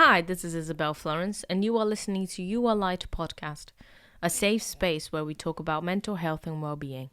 Hi, this is Izabel Florence, and you are listening to YouRLight podcast, a safe space where we talk about mental health and well-being.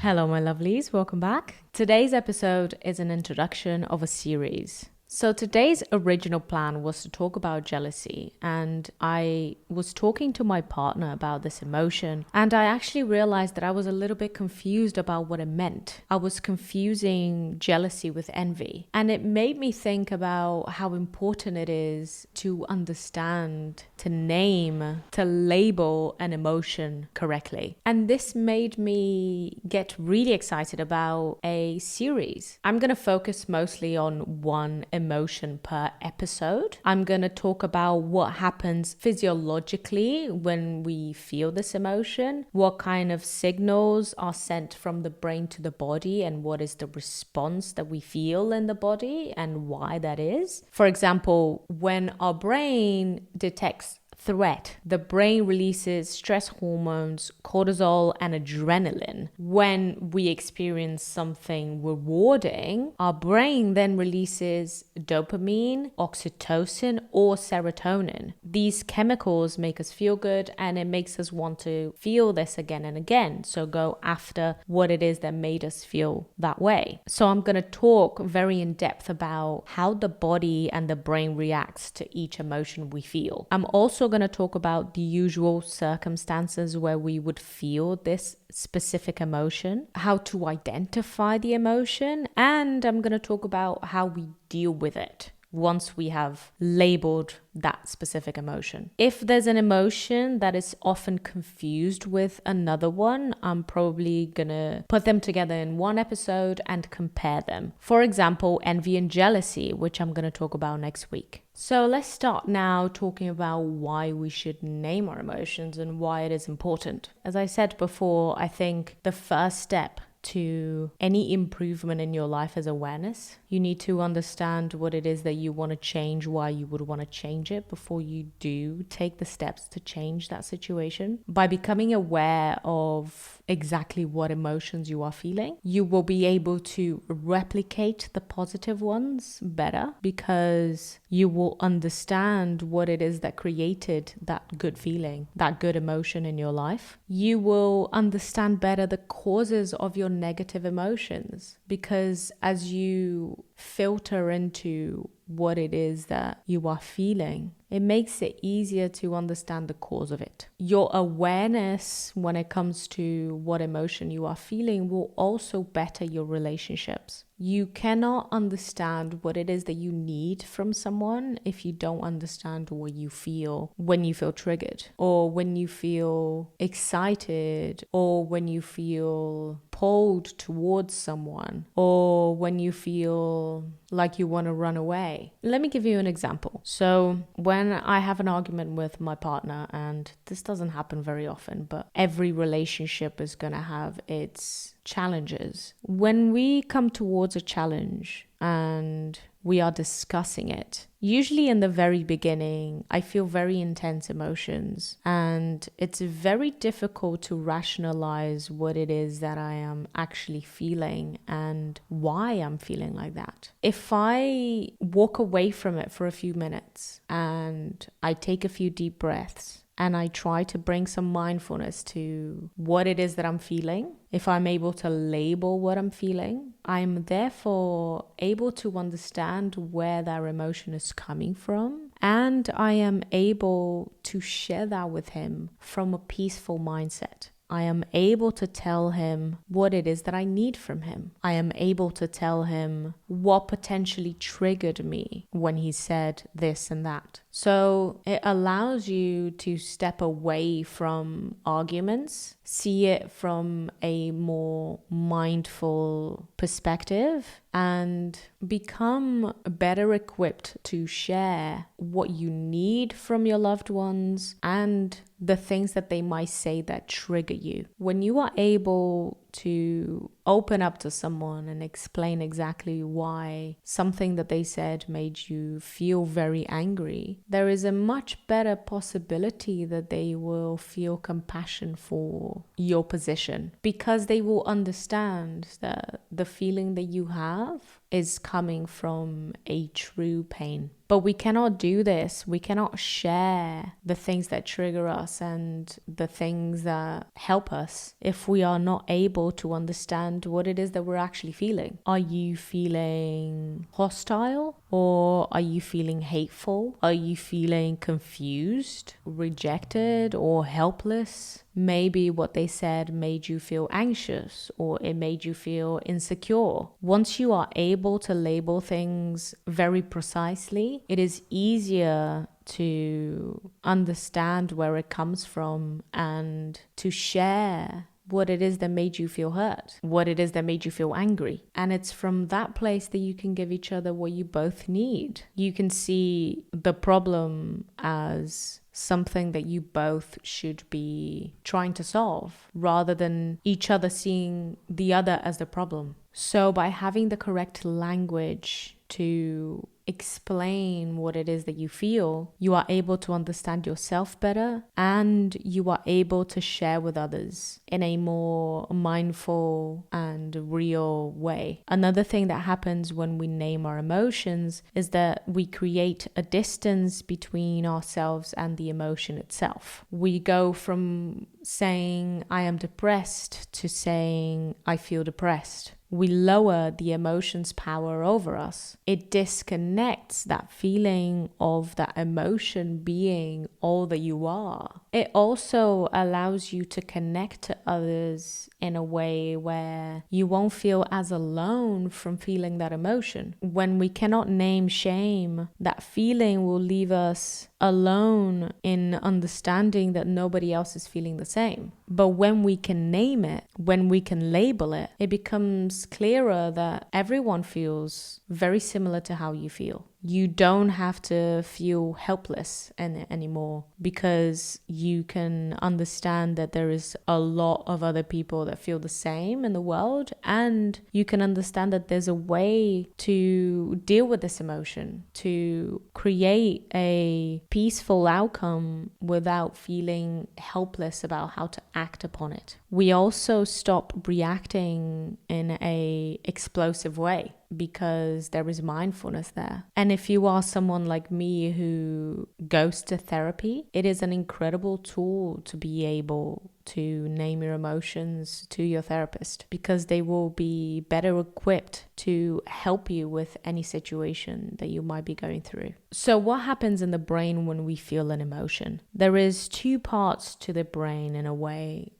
Hello, my lovelies. Welcome back. Today's episode is an introduction of a series. So today's original plan was to talk about jealousy, and I was talking to my partner about this emotion, and I actually realized that I was a little bit confused about what it meant. I was confusing jealousy with envy, and it made me think about how important it is to understand, to name, to label an emotion correctly. And this made me get really excited about a series. I'm going to focus mostly on one emotion per episode. I'm going to talk about what happens physiologically when we feel this emotion, what kind of signals are sent from the brain to the body, and what is the response that we feel in the body and why that is. For example, when our brain detects threat, the brain releases stress hormones, cortisol, and adrenaline. When we experience something rewarding, our brain then releases dopamine, oxytocin, or serotonin. These chemicals make us feel good, and it makes us want to feel this again and again. So go after what it is that made us feel that way. So I'm going to talk very in depth about how the body and the brain reacts to each emotion we feel. I'm also going to talk about the usual circumstances where we would feel this specific emotion, how to identify the emotion, and I'm going to talk about how we deal with it once we have labeled that specific emotion. If there's an emotion that is often confused with another one, I'm probably gonna put them together in one episode and compare them. For example, envy and jealousy, which I'm gonna talk about next week. So let's start now talking about why we should name our emotions and why it is important. As I said before, I think the first step to any improvement in your life is awareness. You need to understand what it is that you want to change, why you would want to change it before you do take the steps to change that situation. By becoming aware of exactly what emotions you are feeling, you will be able to replicate the positive ones better because you will understand what it is that created that good feeling, that good emotion in your life. You will understand better the causes of your negative emotions because as you filter into what it is that you are feeling, it makes it easier to understand the cause of it. Your awareness when it comes to what emotion you are feeling will also better your relationships. You cannot understand what it is that you need from someone if you don't understand what you feel when you feel triggered, or when you feel excited, or when you feel pulled towards someone, or when you feel like you want to run away. Let me give you an example. So when I have an argument with my partner, and this doesn't happen very often, but every relationship is going to have its challenges. When we come towards a challenge and we are discussing it, usually in the very beginning, I feel very intense emotions, and it's very difficult to rationalize what it is that I am actually feeling and why I'm feeling like that. If I walk away from it for a few minutes and I take a few deep breaths, and I try to bring some mindfulness to what it is that I'm feeling, if I'm able to label what I'm feeling, I'm therefore able to understand where that emotion is coming from, and I am able to share that with him from a peaceful mindset. I am able to tell him what it is that I need from him. I am able to tell him what potentially triggered me when he said this and that. So it allows you to step away from arguments, see it from a more mindful perspective, and become better equipped to share what you need from your loved ones and the things that they might say that trigger you. When you are able to open up to someone and explain exactly why something that they said made you feel very angry, there is a much better possibility that they will feel compassion for your position, because they will understand that the feeling that you have is coming from a true pain. But we cannot do this. We cannot share the things that trigger us and the things that help us if we are not able to understand what it is that we're actually feeling. Are you feeling hostile, or are you feeling hateful? Are you feeling confused, rejected, or helpless? Maybe what they said made you feel anxious, or it made you feel insecure. Once you are able to label things very precisely, it is easier to understand where it comes from and to share what it is that made you feel hurt, what it is that made you feel angry. And it's from that place that you can give each other what you both need. You can see the problem as something that you both should be trying to solve, rather than each other seeing the other as the problem. So by having the correct language to explain what it is that you feel, you are able to understand yourself better, and you are able to share with others in a more mindful and real way. Another thing that happens when we name our emotions is that we create a distance between ourselves and the emotion itself. We go from saying I am depressed to saying I feel depressed. We lower the emotion's power over us. It disconnects that feeling of that emotion being all that you are. It also allows you to connect to others in a way where you won't feel as alone from feeling that emotion. When we cannot name shame, that feeling will leave us alone in understanding that nobody else is feeling the same. But when we can name it, when we can label it, it becomes clearer that everyone feels very similar to how you feel. You don't have to feel helpless anymore, because you can understand that there is a lot of other people that feel the same in the world, and you can understand that there's a way to deal with this emotion, to create a peaceful outcome without feeling helpless about how to act upon it. We also stop reacting in a explosive way, because there is mindfulness there. And if you are someone like me who goes to therapy, it is an incredible tool to be able to name your emotions to your therapist, because they will be better equipped to help you with any situation that you might be going through. So what happens in the brain when we feel an emotion? There is two parts to the brain in a way,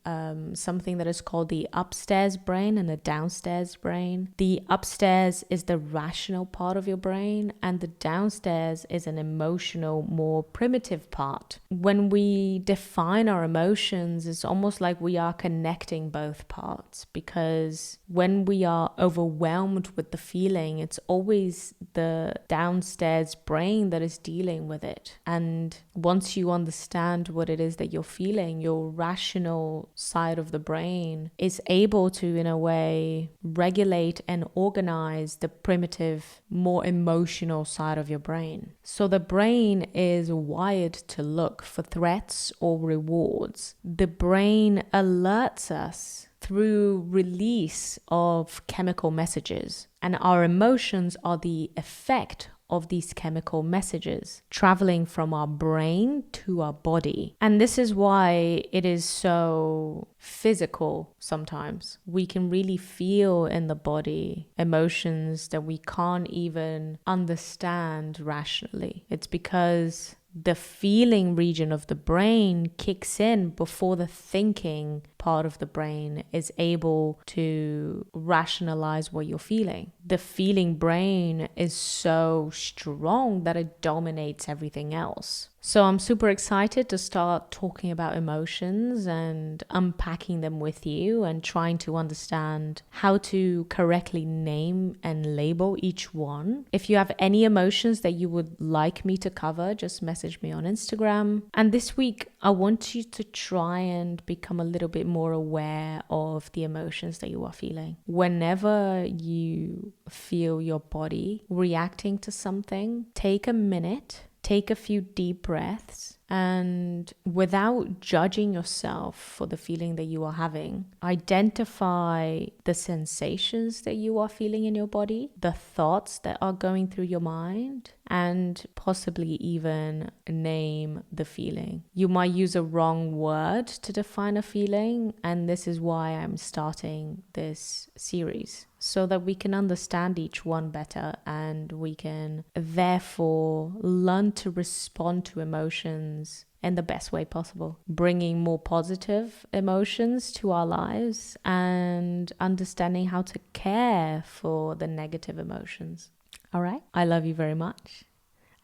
something that is called the upstairs brain and the downstairs brain. The upstairs is the rational part of your brain, and the downstairs is an emotional, more primitive part. When we define our emotions, it's almost like we are connecting both parts, because when we are overwhelmed with the feeling, it's always the downstairs brain that is dealing with it. And once you understand what it is that you're feeling, your rational side of the brain is able to, in a way, regulate and organize the primitive, more emotional side of your brain. So the brain is wired to look for threats or rewards. The brain alerts us through release of chemical messages, and our emotions are the effect of these chemical messages traveling from our brain to our body. And this is why it is so physical sometimes. We can really feel in the body emotions that we can't even understand rationally. It's because the feeling region of the brain kicks in before the thinking part of the brain is able to rationalize what you're feeling. The feeling brain is so strong that it dominates everything else. So I'm super excited to start talking about emotions and unpacking them with you and trying to understand how to correctly name and label each one. If you have any emotions that you would like me to cover, just message me on Instagram. And this week, I want you to try and become a little bit more aware of the emotions that you are feeling. Whenever you feel your body reacting to something, take a minute, take a few deep breaths, and without judging yourself for the feeling that you are having, identify the sensations that you are feeling in your body, the thoughts that are going through your mind, and possibly even name the feeling. You might use a wrong word to define a feeling, and this is why I'm starting this series, so that we can understand each one better and we can therefore learn to respond to emotions in the best way possible, bringing more positive emotions to our lives and understanding how to care for the negative emotions. All right. I love you very much.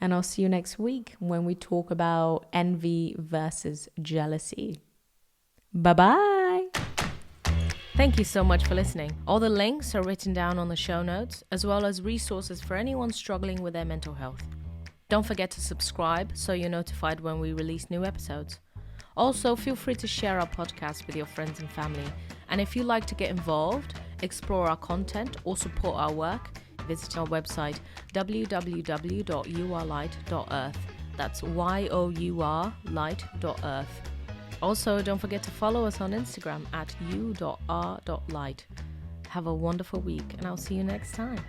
And I'll see you next week when we talk about envy versus jealousy. Bye-bye. Thank you so much for listening. All the links are written down on the show notes, as well as resources for anyone struggling with their mental health. Don't forget to subscribe so you're notified when we release new episodes. Also, feel free to share our podcast with your friends and family. And if you'd like to get involved, explore our content, or support our work, visit our website www.yourlight.earth. That's yourlight.earth. Also, don't forget to follow us on Instagram at you.r.light. Have a wonderful week, and I'll see you next time.